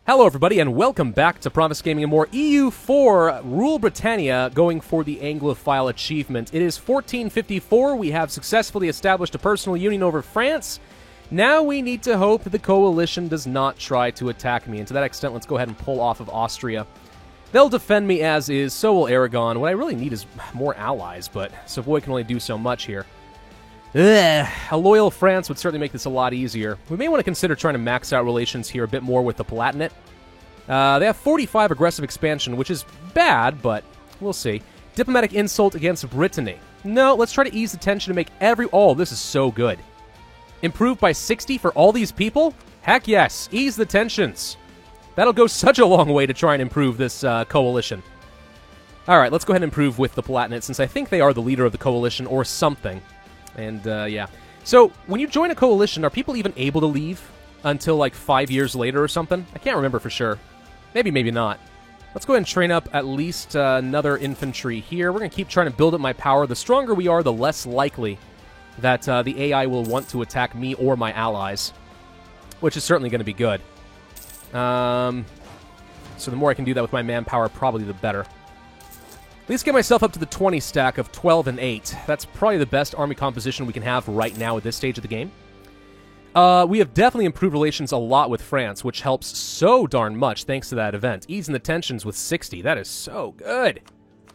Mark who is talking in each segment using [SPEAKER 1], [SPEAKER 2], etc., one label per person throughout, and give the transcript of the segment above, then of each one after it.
[SPEAKER 1] Hello everybody and welcome back to Promise Gaming and More. EU4 Rule Britannia going for the Anglophile achievement. It is 1454. We have successfully established a personal union over France. Now we need to hope the coalition does not try to attack me. And to that extent, let's go ahead and pull off of Austria. They'll defend me as is, so will Aragon. What I really need is more allies, but Savoy can only do so much here. Ugh. A loyal France would certainly make this a lot easier. We may want to consider trying to max out relations here a bit more with the Palatinate. They have 45 aggressive expansion, which is bad, but we'll see. Diplomatic insult against Brittany. No, let's try to ease the tension to make every... Oh, this is so good. Improved by 60 for all these people? Heck yes, ease the tensions. That'll go such a long way to try and improve this coalition. Alright, let's go ahead and improve with the Palatinate, since I think they are the leader of the coalition or something. And, yeah. So, when you join a coalition, are people even able to leave until, like, 5 years later or something? I can't remember for sure. Maybe, maybe not. Let's go ahead and train up at least another infantry here. We're going to keep trying to build up my power. The stronger we are, the less likely that the AI will want to attack me or my allies, which is certainly going to be good. So the more I can do that with my manpower, probably the better. At least get myself up to the 20 stack of 12 and 8. That's probably the best army composition we can have right now at this stage of the game. We have definitely improved relations a lot with France, which helps so darn much thanks to that event. Easing the tensions with 60. That is so good.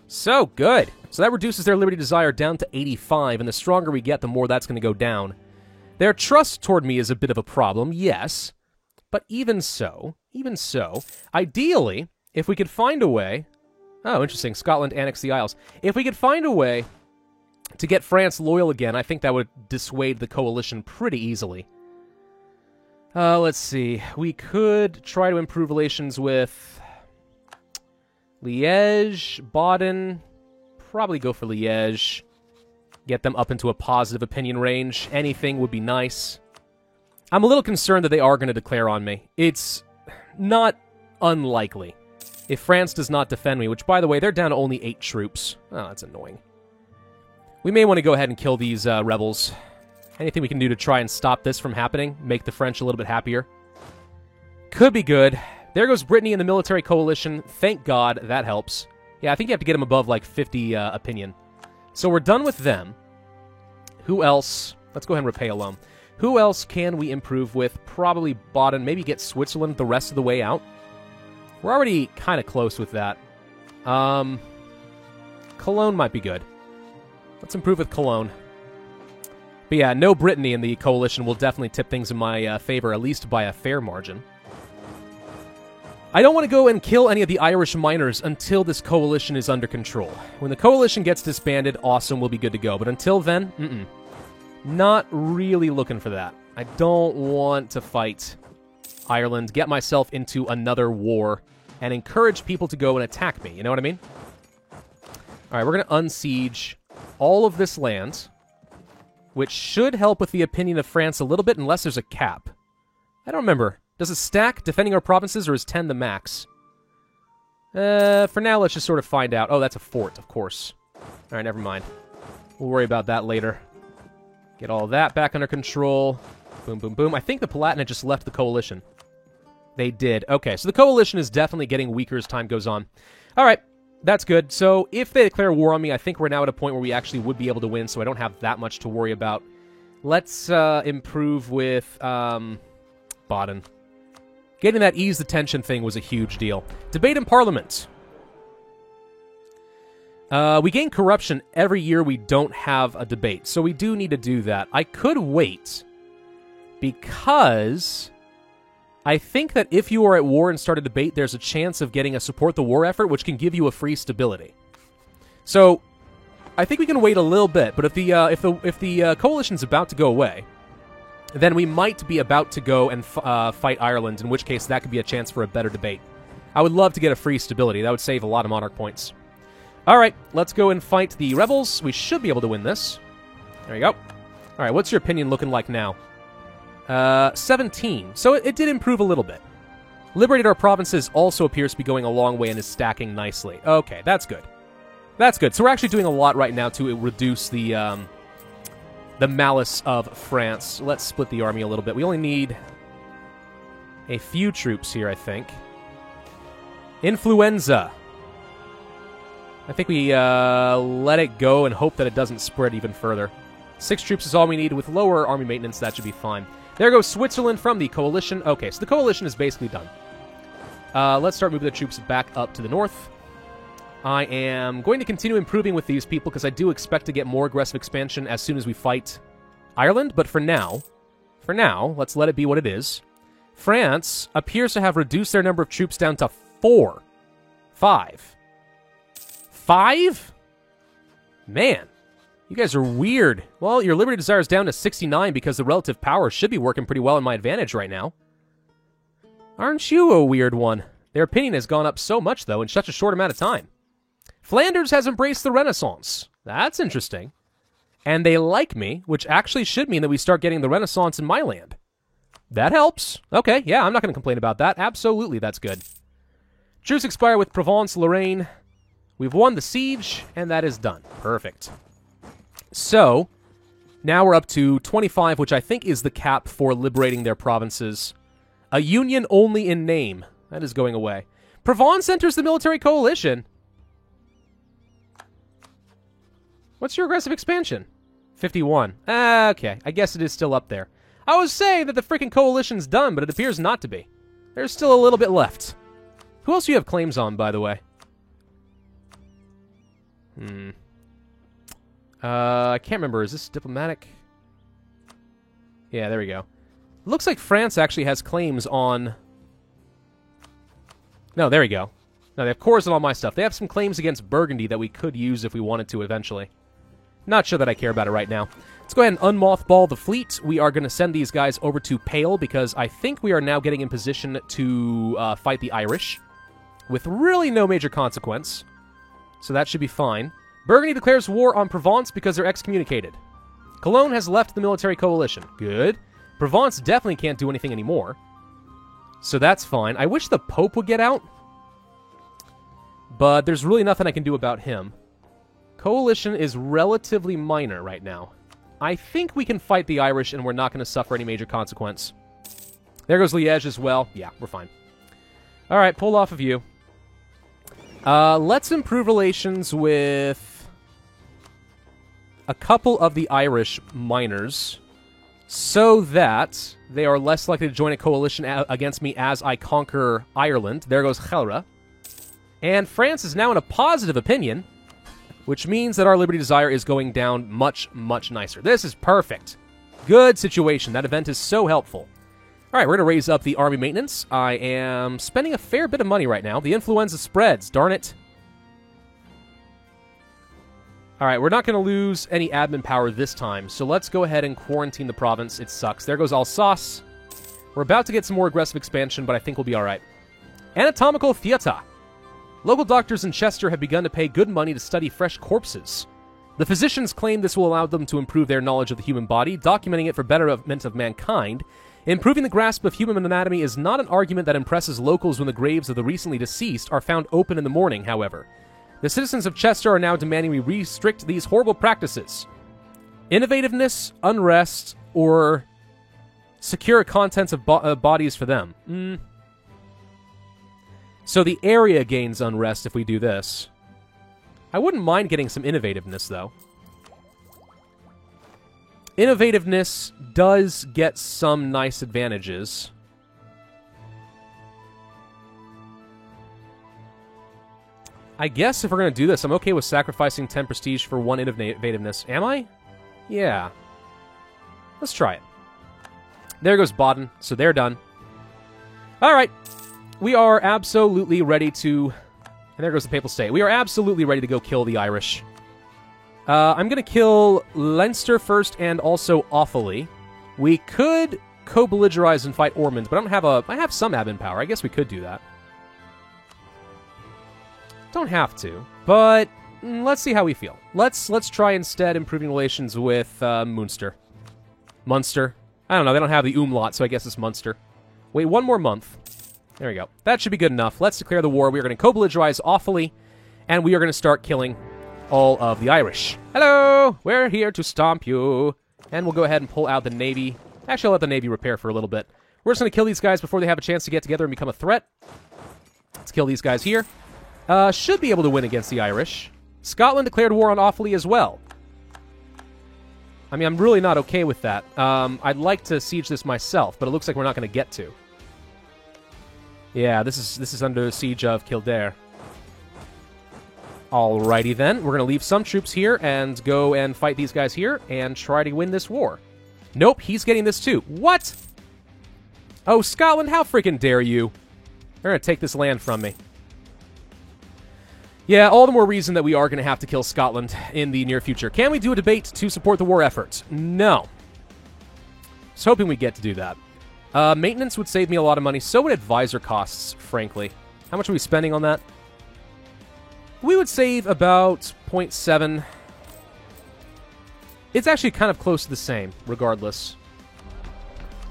[SPEAKER 1] So good. So that reduces their liberty desire down to 85, and the stronger we get, the more that's going to go down. Their trust toward me is a bit of a problem, yes. But even so, ideally, if we could find a way... Oh, interesting. Scotland annexed the Isles. If we could find a way to get France loyal again, I think that would dissuade the coalition pretty easily. Let's see. We could try to improve relations with Liège, Baden. Probably go for Liège. Get them up into a positive opinion range. Anything would be nice. I'm a little concerned that they are going to declare on me. It's not unlikely. If France does not defend me, which, by the way, they're down to only 8 troops. Oh, that's annoying. We may want to go ahead and kill these rebels. Anything we can do to try and stop this from happening, make the French a little bit happier. Could be good. There goes Brittany in the military coalition. Thank God, that helps. Yeah, I think you have to get them above, like, 50 opinion. So we're done with them. Who else? Let's go ahead and repay a loan. Who else can we improve with? Probably Baden. Maybe get Switzerland the rest of the way out. We're already kind of close with that. Cologne might be good. Let's improve with Cologne. But yeah, no Brittany in the coalition will definitely tip things in my favor, at least by a fair margin. I don't want to go and kill any of the Irish miners until this coalition is under control. When the coalition gets disbanded, awesome, we'll be good to go. But until then, not really looking for that. I don't want to fight Ireland, get myself into another war, and encourage people to go and attack me. You know what I mean? Alright, we're going to unsiege all of this land, which should help with the opinion of France a little bit, unless there's a cap. I don't remember. Does it stack defending our provinces, or is 10 the max? For now, let's just sort of find out. Oh, that's a fort, of course. Alright, never mind. We'll worry about that later. Get all that back under control. Boom, boom, boom. I think the Palatinate just left the coalition. They did. Okay, so the coalition is definitely getting weaker as time goes on. Alright, that's good. So if they declare war on me, I think we're now at a point where we actually would be able to win, so I don't have that much to worry about. Let's improve with Baden. Getting that ease the tension thing was a huge deal. Debate in Parliament. We gain corruption every year we don't have a debate, so we do need to do that. I could wait, because I think that if you are at war and start a debate, there's a chance of getting a support the war effort, which can give you a free stability. So I think we can wait a little bit, but if the coalition's about to go away, then we might be about to go and fight Ireland, in which case that could be a chance for a better debate. I would love to get a free stability. That would save a lot of monarch points. Alright, let's go and fight the rebels. We should be able to win this. There you go. Alright, what's your opinion looking like now? 17. So it did improve a little bit. Liberated our provinces also appears to be going a long way and is stacking nicely. Okay, that's good. That's good. So we're actually doing a lot right now to reduce the malice of France. Let's split the army a little bit. We only need a few troops here, I think. Influenza. I think we let it go and hope that it doesn't spread even further. 6 troops is all we need. With lower army maintenance, that should be fine. There goes Switzerland from the coalition. Okay, so the coalition is basically done. Let's start moving the troops back up to the north. I am going to continue improving with these people because I do expect to get more aggressive expansion as soon as we fight Ireland. But for now, let's let it be what it is. France appears to have reduced their number of troops down to 4. 5. 5? Man, you guys are weird. Well, your Liberty Desire is down to 69 because the relative power should be working pretty well in my advantage right now. Aren't you a weird one? Their opinion has gone up so much, though, in such a short amount of time. Flanders has embraced the Renaissance. That's interesting. And they like me, which actually should mean that we start getting the Renaissance in my land. That helps. Okay, yeah, I'm not going to complain about that. Absolutely, that's good. Truce expire with Provence, Lorraine. We've won the siege, and that is done. Perfect. So, now we're up to 25, which I think is the cap for liberating their provinces. A union only in name. That is going away. Provence enters the military coalition. What's your aggressive expansion? 51. Okay, I guess it is still up there. I was saying that the freaking coalition's done, but it appears not to be. There's still a little bit left. Who else do you have claims on, by the way? I can't remember. Is this diplomatic? Yeah, there we go. Looks like France actually has claims on... No, there we go. No, they have cores and all my stuff. They have some claims against Burgundy that we could use if we wanted to eventually. Not sure that I care about it right now. Let's go ahead and unmothball the fleet. We are going to send these guys over to Pale because I think we are now getting in position to fight the Irish with really no major consequence. So that should be fine. Burgundy declares war on Provence because they're excommunicated. Cologne has left the military coalition. Good. Provence definitely can't do anything anymore. So that's fine. I wish the Pope would get out. But there's really nothing I can do about him. Coalition is relatively minor right now. I think we can fight the Irish and we're not going to suffer any major consequence. There goes Liège as well. Yeah, we're fine. Alright, pull off of you. Let's improve relations with a couple of the Irish miners so that they are less likely to join a coalition against me as I conquer Ireland. There goes Helra. And France is now in a positive opinion, which means that our Liberty Desire is going down much, much nicer. This is perfect. Good situation. That event is so helpful. All right, we're going to raise up the army maintenance. I am spending a fair bit of money right now. The influenza spreads. Darn it. All right, we're not going to lose any admin power this time, so let's go ahead and quarantine the province. It sucks. There goes Alsace. We're about to get some more aggressive expansion, but I think we'll be all right. Anatomical theatre. Local doctors in Chester have begun to pay good money to study fresh corpses. The physicians claim this will allow them to improve their knowledge of the human body, documenting it for betterment of mankind. Improving the grasp of human anatomy is not an argument that impresses locals when the graves of the recently deceased are found open in the morning, however. The citizens of Chester are now demanding we restrict these horrible practices. Innovativeness, unrest, or secure contents of bodies for them. So the area gains unrest if we do this. I wouldn't mind getting some innovativeness, though. Innovativeness does get some nice advantages. I guess if we're going to do this, I'm okay with sacrificing 10 prestige for 1 innovativeness. Am I? Yeah. Let's try it. There goes Baden, so they're done. Alright. We are absolutely ready to... And there goes the Papal State. We are absolutely ready to go kill the Irish. I'm going to kill Leinster first and also Offaly. We could co-belligerize and fight Ormond, but I have some admin power. I guess we could do that. Don't have to, but let's see how we feel. Let's try instead improving relations with Munster. Munster. I don't know, they don't have the umlaut, so I guess it's Munster. Wait, 1 more month. There we go. That should be good enough. Let's declare the war. We are going to co-belligerize Offaly, and we are going to start killing all of the Irish. Hello! We're here to stomp you. And we'll go ahead and pull out the Navy. Actually, I'll let the Navy repair for a little bit. We're just going to kill these guys before they have a chance to get together and become a threat. Let's kill these guys here. Should be able to win against the Irish. Scotland declared war on Offaly as well. I mean, I'm really not okay with that. I'd like to siege this myself, but it looks like we're not going to get to. Yeah, this is under the siege of Kildare. Alrighty then. We're going to leave some troops here and go and fight these guys here and try to win this war. Nope, he's getting this too. What? Oh, Scotland, how freaking dare you? They're going to take this land from me. Yeah, all the more reason that we are going to have to kill Scotland in the near future. Can we do a debate to support the war effort? No. I was hoping we'd get to do that. Maintenance would save me a lot of money. So would advisor costs, frankly. How much are we spending on that? We would save about 0.7. It's actually kind of close to the same, regardless.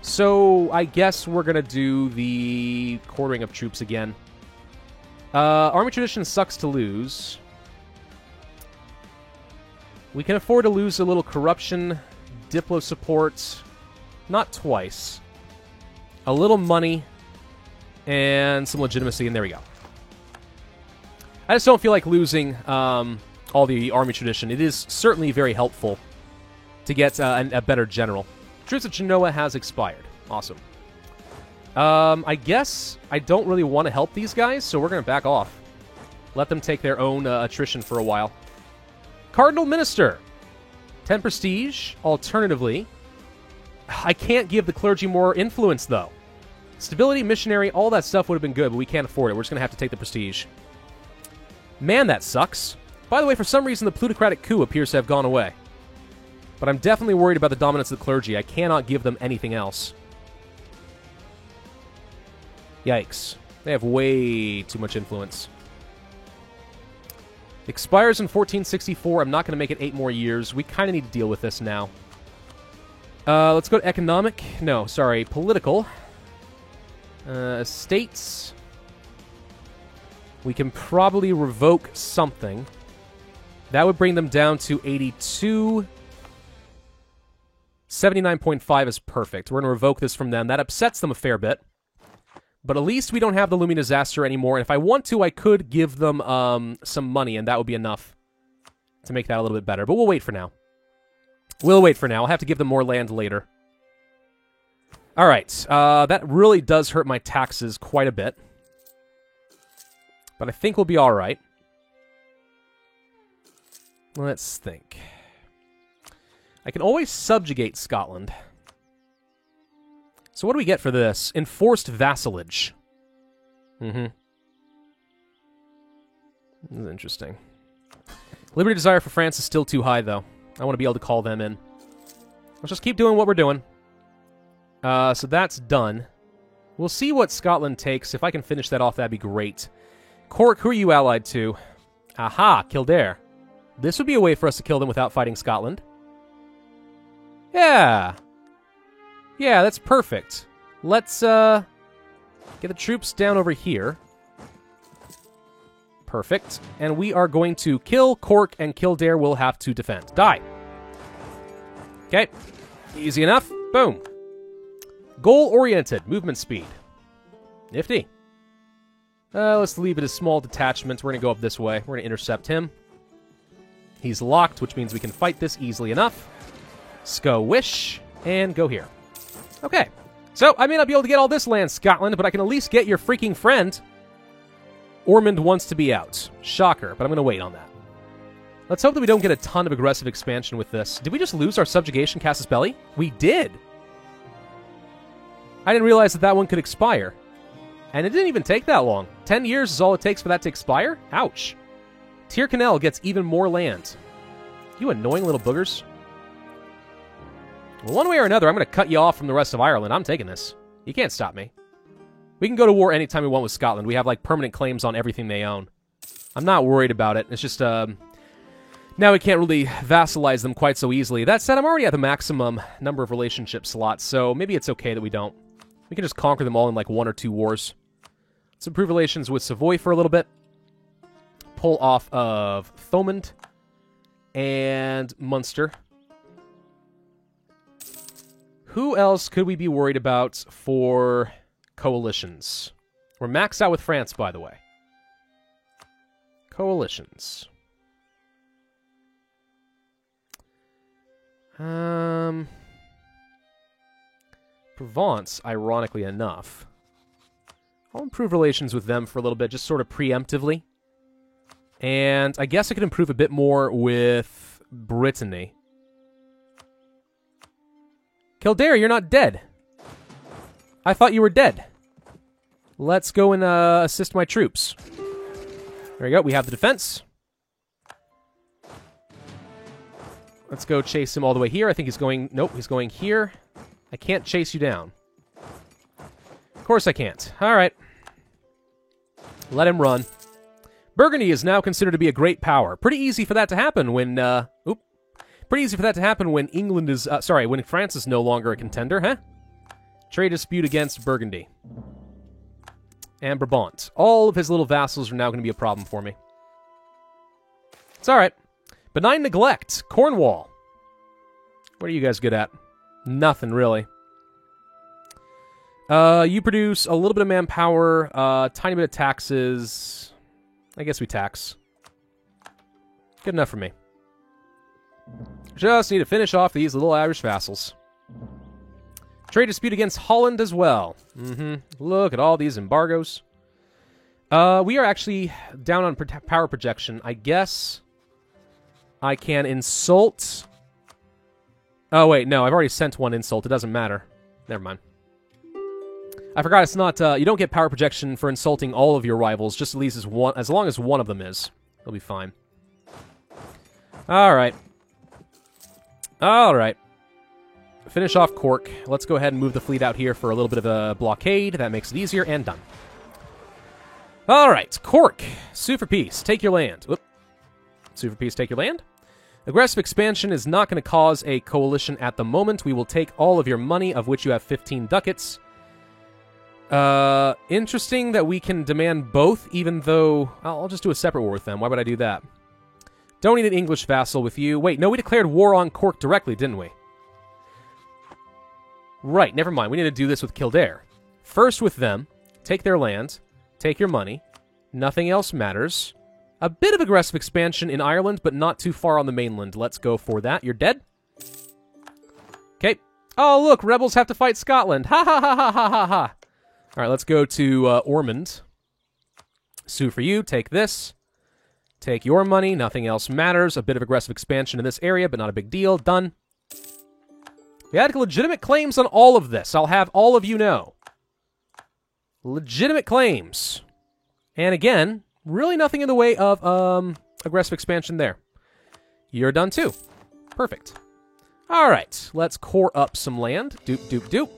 [SPEAKER 1] So I guess we're going to do the quartering of troops again. Army tradition sucks to lose. We can afford to lose a little corruption, Diplo support, not twice. A little money, and some legitimacy, and there we go. I just don't feel like losing all the army tradition. It is certainly very helpful to get a better general. Truce at Genoa has expired. Awesome. I guess I don't really want to help these guys, so we're going to back off. Let them take their own attrition for a while. Cardinal Minister. 10 prestige. Alternatively, I can't give the clergy more influence, though. Stability, missionary, all that stuff would have been good, but we can't afford it. We're just going to have to take the prestige. Man, that sucks. By the way, for some reason, the plutocratic coup appears to have gone away. But I'm definitely worried about the dominance of the clergy. I cannot give them anything else. Yikes. They have way too much influence. Expires in 1464. I'm not going to make it 8 more years. We kind of need to deal with this now. Let's go to economic. No, sorry, political. Estates. We can probably revoke something. That would bring them down to 82. 79.5 is perfect. We're going to revoke this from them. That upsets them a fair bit. But at least we don't have the looming disaster anymore. And if I want to, I could give them some money, and that would be enough to make that a little bit better. But we'll wait for now. We'll wait for now. I'll have to give them more land later. All right. That really does hurt my taxes quite a bit. But I think we'll be all right. Let's think. I can always subjugate Scotland. So what do we get for this? Enforced vassalage. This is interesting. Liberty desire for France is still too high, though. I want to be able to call them in. Let's just keep doing what we're doing. So that's done. We'll see what Scotland takes. If I can finish that off, that'd be great. Cork, who are you allied to? Aha, Kildare. This would be a way for us to kill them without fighting Scotland. Yeah. Yeah, that's perfect. Let's, get the troops down over here. Perfect. And we are going to kill Cork, and Kildare will have to defend. Die. Okay. Easy enough. Boom. Goal-oriented. Movement speed. Nifty. Let's leave it as small detachments. We're going to go up this way. We're going to intercept him. He's locked, which means we can fight this easily enough. Sco-wish. And go here. Okay. So, I may not be able to get all this land, Scotland, but I can at least get your freaking friend. Ormond wants to be out. Shocker, but I'm going to wait on that. Let's hope that we don't get a ton of aggressive expansion with this. Did we just lose our subjugation, Casus Belli? We did! I didn't realize that that one could expire. And it didn't even take that long. 10 years is all it takes for that to expire? Ouch. Tyrconnell gets even more land. You annoying little boogers. Well, one way or another, I'm going to cut you off from the rest of Ireland. I'm taking this. You can't stop me. We can go to war anytime we want with Scotland. We have, like, permanent claims on everything they own. I'm not worried about it. It's just, now we can't really vassalize them quite so easily. That said, I'm already at the maximum number of relationship slots, so maybe it's okay that we don't. We can just conquer them all in, like, 1 or 2 wars. Let's improve relations with Savoy for a little bit. Pull off of Thomond and Munster. Who else could we be worried about for coalitions? We're maxed out with France, by the way. Coalitions. Provence, ironically enough. I'll improve relations with them for a little bit, just sort of preemptively. And I guess I could improve a bit more with Brittany. Kildare, you're not dead. I thought you were dead. Let's go and assist my troops. There we go, we have the defense. Let's go chase him all the way here. I think he's going... Nope, he's going here. I can't chase you down. Of course I can't. All right. Let him run. Burgundy is now considered to be a great power. Pretty easy for that to happen when... Pretty easy for that to happen when England is... when France is no longer a contender, huh? Trade dispute against Burgundy. And Brabant. All of his little vassals are now going to be a problem for me. It's alright. Benign neglect. Cornwall. What are you guys good at? Nothing, really. You produce a little bit of manpower, tiny bit of taxes. I guess we tax. Good enough for me. Just need to finish off these little Irish vassals. Trade dispute against Holland as well. Look at all these embargoes. We are actually down on power projection. I guess I can insult... Oh, wait, no, I've already sent one insult. It doesn't matter. Never mind. I forgot it's not... you don't get power projection for insulting all of your rivals, just at least as long as one of them is. They'll be fine. Alright. Alright. Finish off Cork. Let's go ahead and move the fleet out here for a little bit of a blockade. That makes it easier, and done. Alright, Cork. Sue for peace. Take your land. Whoop. Sue for peace, take your land. Aggressive expansion is not going to cause a coalition at the moment. We will take all of your money, of which you have 15 ducats. Interesting that we can demand both, even though... I'll just do a separate war with them. Why would I do that? Don't need an English vassal with you. Wait, no, we declared war on Cork directly, didn't we? Right, never mind. We need to do this with Kildare. First with them, take their land, take your money. Nothing else matters. A bit of aggressive expansion in Ireland, but not too far on the mainland. Let's go for that. You're dead? Okay. Oh, look, rebels have to fight Scotland. Ha ha ha ha ha ha ha. All right, let's go to Ormond. Sue for you. Take this. Take your money. Nothing else matters. A bit of aggressive expansion in this area, but not a big deal. Done. We had legitimate claims on all of this. I'll have all of you know. Legitimate claims. And again, really nothing in the way of aggressive expansion there. You're done too. Perfect. All right, let's core up some land. Doop, doop, doop.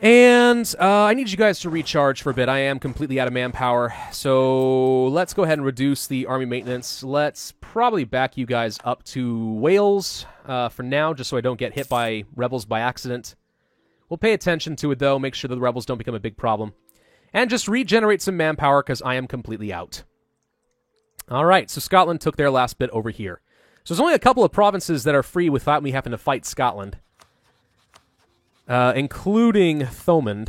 [SPEAKER 1] And I need you guys to recharge for a bit. I am completely out of manpower. So let's go ahead and reduce the army maintenance. Let's probably back you guys up to Wales for now, just so I don't get hit by rebels by accident. We'll pay attention to it, though. Make sure that the rebels don't become a big problem. And just regenerate some manpower, because I am completely out. All right, so Scotland took their last bit over here. So there's only a couple of provinces that are free without me having to fight Scotland. Including Thomond.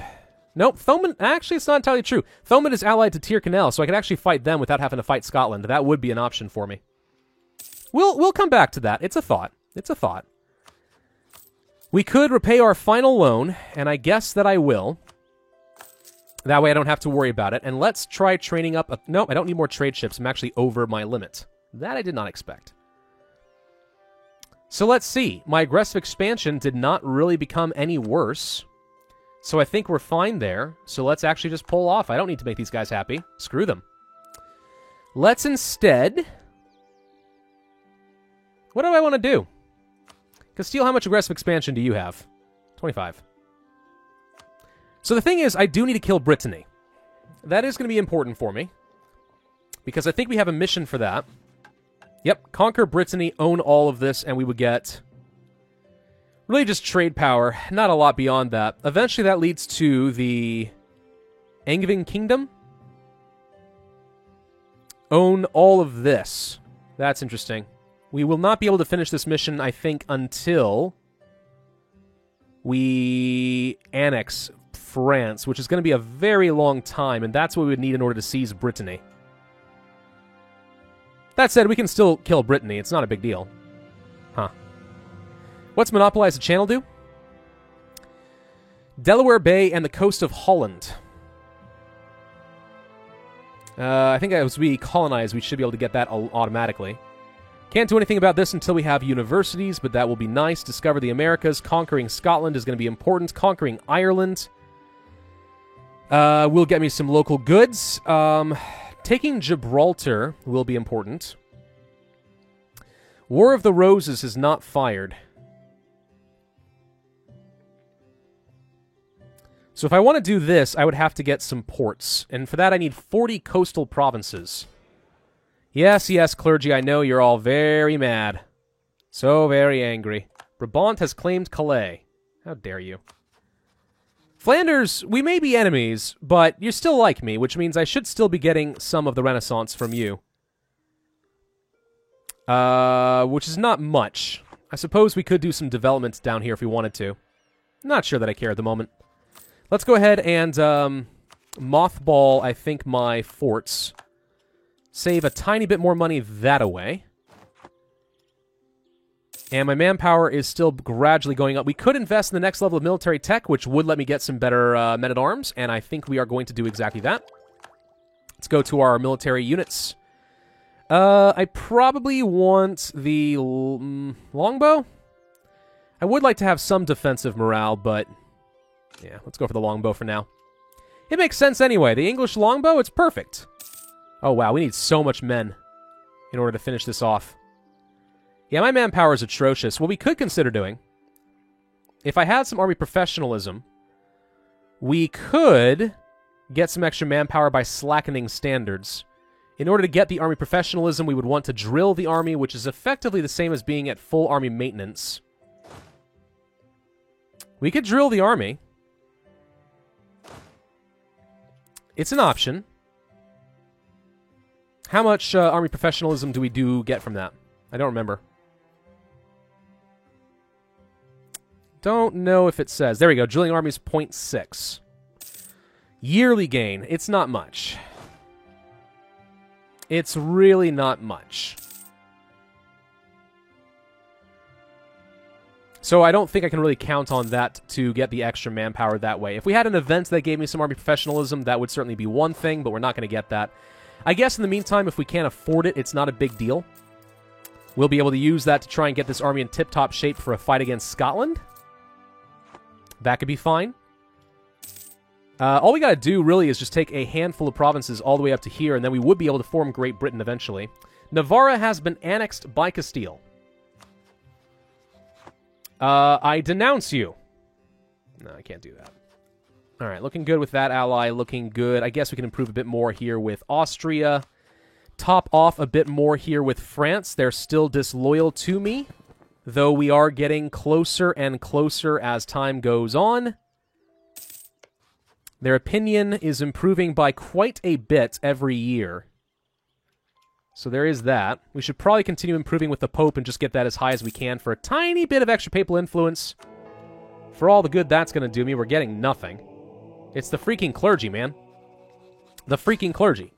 [SPEAKER 1] Nope, Thomond... Actually, it's not entirely true. Thomond is allied to Tyrconnell, so I could actually fight them without having to fight Scotland. That would be an option for me. We'll come back to that. It's a thought. It's a thought. We could repay our final loan, and I guess that I will. That way I don't have to worry about it. And let's try training up... Nope, I don't need more trade ships. I'm actually over my limit. That I did not expect. So let's see. My aggressive expansion did not really become any worse. So I think we're fine there. So let's actually just pull off. I don't need to make these guys happy. Screw them. Let's instead... What do I want to do? Castile, how much aggressive expansion do you have? 25. So the thing is, I do need to kill Brittany. That is going to be important for me. Because I think we have a mission for that. Yep, conquer Brittany, own all of this, and we would get really just trade power. Not a lot beyond that. Eventually that leads to the Angevin Kingdom. Own all of this. That's interesting. We will not be able to finish this mission, I think, until we annex France, which is going to be a very long time, and that's what we would need in order to seize Brittany. That said, we can still kill Brittany. It's not a big deal. Huh. What's Monopolize the Channel do? Delaware Bay and the coast of Holland. I think as we colonize, we should be able to get that automatically. Can't do anything about this until we have universities, but that will be nice. Discover the Americas. Conquering Scotland is going to be important. Conquering Ireland will get me some local goods. Taking Gibraltar will be important. War of the Roses is not fired. So if I want to do this, I would have to get some ports. And for that, I need 40 coastal provinces. Yes, yes, clergy, I know you're all very mad. So very angry. Brabant has claimed Calais. How dare you. Flanders, we may be enemies, but you still like me, which means I should still be getting some of the Renaissance from you. Which is not much. I suppose we could do some development down here if we wanted to. Not sure that I care at the moment. Let's go ahead and mothball, I think, my forts. Save a tiny bit more money that-a-way. And my manpower is still gradually going up. We could invest in the next level of military tech, which would let me get some better men-at-arms, and I think we are going to do exactly that. Let's go to our military units. I probably want the longbow. I would like to have some defensive morale, but yeah, let's go for the longbow for now. It makes sense anyway. The English longbow, it's perfect. Oh, wow, we need so much men in order to finish this off. Yeah, my manpower is atrocious. What we could consider doing, if I had some army professionalism, we could get some extra manpower by slackening standards. In order to get the army professionalism, we would want to drill the army, which is effectively the same as being at full army maintenance. We could drill the army. It's an option. How much army professionalism do we get from that? I don't remember. Don't know if it says. There we go. Drilling army is 0.6. Yearly gain. It's not much. It's really not much. So I don't think I can really count on that to get the extra manpower that way. If we had an event that gave me some army professionalism, that would certainly be one thing, but we're not going to get that. I guess in the meantime, if we can't afford it, it's not a big deal. We'll be able to use that to try and get this army in tip-top shape for a fight against Scotland. That could be fine. All we got to do, really, is just take a handful of provinces all the way up to here, and then we would be able to form Great Britain eventually. Navarra has been annexed by Castile. I denounce you. No, I can't do that. All right, looking good with that ally, looking good. I guess we can improve a bit more here with Austria. Top off a bit more here with France. They're still disloyal to me, though we are getting closer and closer as time goes on. Their opinion is improving by quite a bit every year. So there is that. We should probably continue improving with the Pope and just get that as high as we can for a tiny bit of extra papal influence. For all the good that's going to do me, we're getting nothing. It's the freaking clergy, man. The freaking clergy.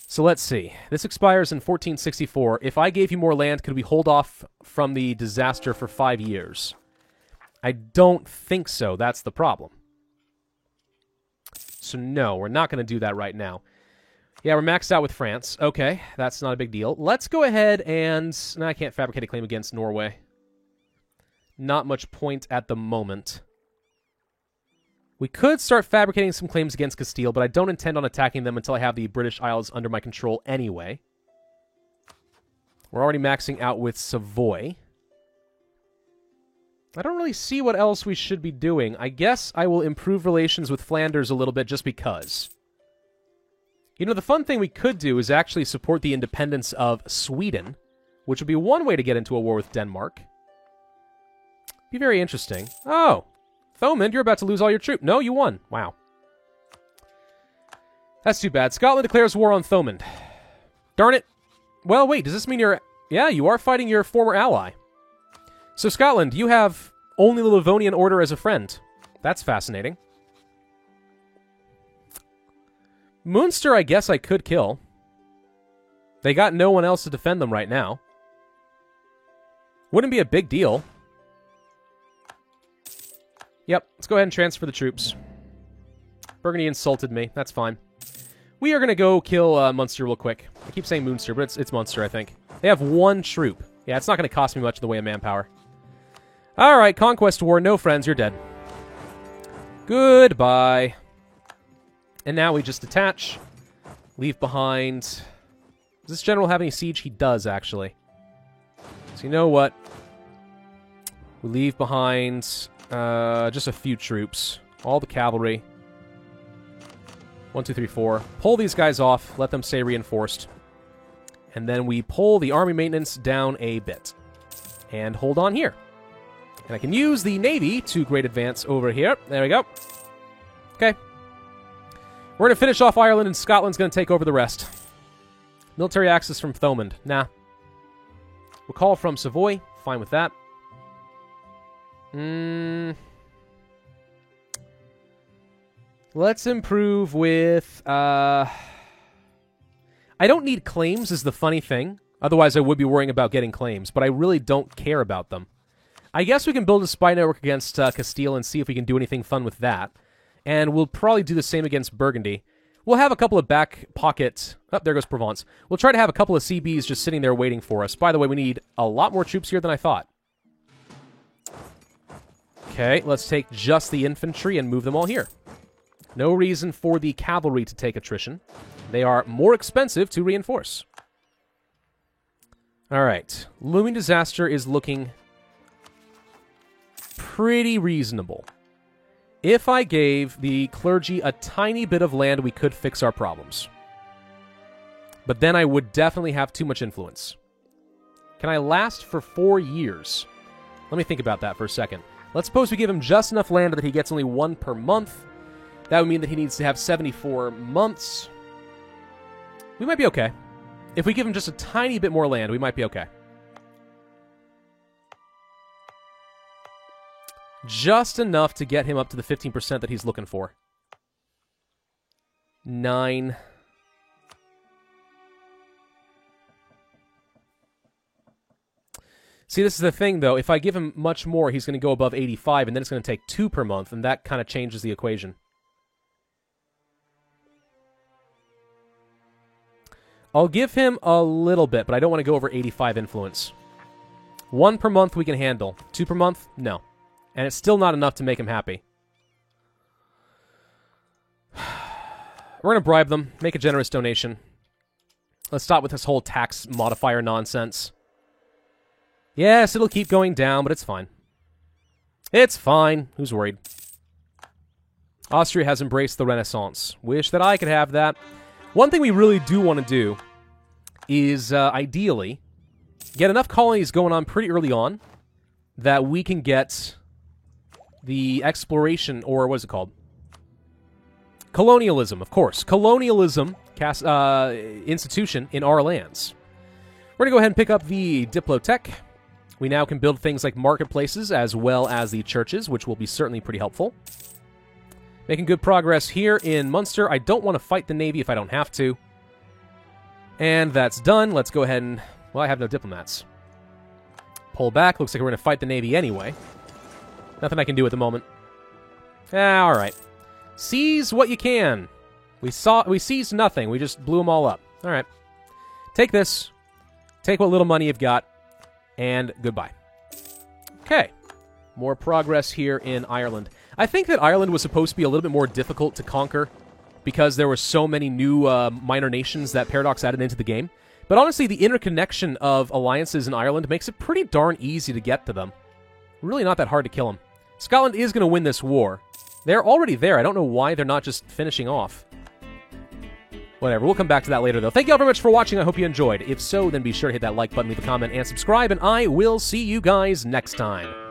[SPEAKER 1] So let's see. This expires in 1464. If I gave you more land, could we hold off from the disaster for 5 years? I don't think so. That's the problem. So no, we're not going to do that right now. Yeah, we're maxed out with France. Okay, that's not a big deal. Let's go ahead and... No, I can't fabricate a claim against Norway. Not much point at the moment. We could start fabricating some claims against Castile, but I don't intend on attacking them until I have the British Isles under my control anyway. We're already maxing out with Savoy. I don't really see what else we should be doing. I guess I will improve relations with Flanders a little bit just because. You know, the fun thing we could do is actually support the independence of Sweden, which would be one way to get into a war with Denmark. Be very interesting. Oh, Thomond, you're about to lose all your troops. No, you won. Wow. That's too bad. Scotland declares war on Thomond. Darn it. Well, wait, does this mean you're... Yeah, you are fighting your former ally. So, Scotland, you have only the Livonian Order as a friend. That's fascinating. Munster, I guess I could kill. They got no one else to defend them right now. Wouldn't be a big deal. Yep, let's go ahead and transfer the troops. Burgundy insulted me. That's fine. We are going to go kill Munster real quick. I keep saying Munster, but it's Munster, I think. They have one troop. Yeah, it's not going to cost me much in the way of manpower. All right, Conquest War. No friends. You're dead. Goodbye. And now we just detach. Leave behind... Does this general have any siege? He does, actually. So you know what? We leave behind just a few troops. All the cavalry. 1, 2, 3, 4. Pull these guys off. Let them stay reinforced. And then we pull the army maintenance down a bit. And hold on here. And I can use the navy to great advance over here. There we go. Okay. We're going to finish off Ireland, and Scotland's going to take over the rest. Military access from Thomond. Nah. Recall from Savoy. Fine with that. Let's improve with... I don't need claims is the funny thing. Otherwise, I would be worrying about getting claims. But I really don't care about them. I guess we can build a spy network against Castile and see if we can do anything fun with that. And we'll probably do the same against Burgundy. We'll have a couple of back pocket... Oh, there goes Provence. We'll try to have a couple of CBs just sitting there waiting for us. By the way, we need a lot more troops here than I thought. Okay, let's take just the infantry and move them all here. No reason for the cavalry to take attrition. They are more expensive to reinforce. All right. Looming disaster is looking pretty reasonable. If I gave the clergy a tiny bit of land, we could fix our problems. But then I would definitely have too much influence. Can I last for 4 years? Let me think about that for a second. Let's suppose we give him just enough land that he gets only 1 per month. That would mean that he needs to have 74 months. We might be okay. If we give him just a tiny bit more land, we might be okay. Just enough to get him up to the 15% that he's looking for. 9. See, this is the thing, though. If I give him much more, he's going to go above 85, and then it's going to take 2 per month, and that kind of changes the equation. I'll give him a little bit, but I don't want to go over 85 influence. 1 per month we can handle. 2 per month? No. And it's still not enough to make him happy. We're going to bribe them, make a generous donation. Let's stop with this whole tax modifier nonsense. Yes, it'll keep going down, but it's fine. It's fine. Who's worried? Austria has embraced the Renaissance. Wish that I could have that. One thing we really do want to do is, ideally, get enough colonies going on pretty early on that we can get the exploration, or what is it called? Colonialism, of course. Colonialism institution in our lands. We're going to go ahead and pick up the Diplotech. We now can build things like marketplaces as well as the churches, which will be certainly pretty helpful. Making good progress here in Munster. I don't want to fight the Navy if I don't have to. And that's done. Let's go ahead and... Well, I have no diplomats. Pull back. Looks like we're going to fight the Navy anyway. Nothing I can do at the moment. All right. Seize what you can. We seized nothing. We just blew them all up. All right. Take this. Take what little money you've got. And goodbye. Okay. More progress here in Ireland. I think that Ireland was supposed to be a little bit more difficult to conquer because there were so many new minor nations that Paradox added into the game. But honestly, the interconnection of alliances in Ireland makes it pretty darn easy to get to them. Really not that hard to kill them. Scotland is going to win this war. They're already there. I don't know why they're not just finishing off. Whatever, we'll come back to that later, though. Thank you all very much for watching. I hope you enjoyed. If so, then be sure to hit that like button, leave a comment, and subscribe, and I will see you guys next time.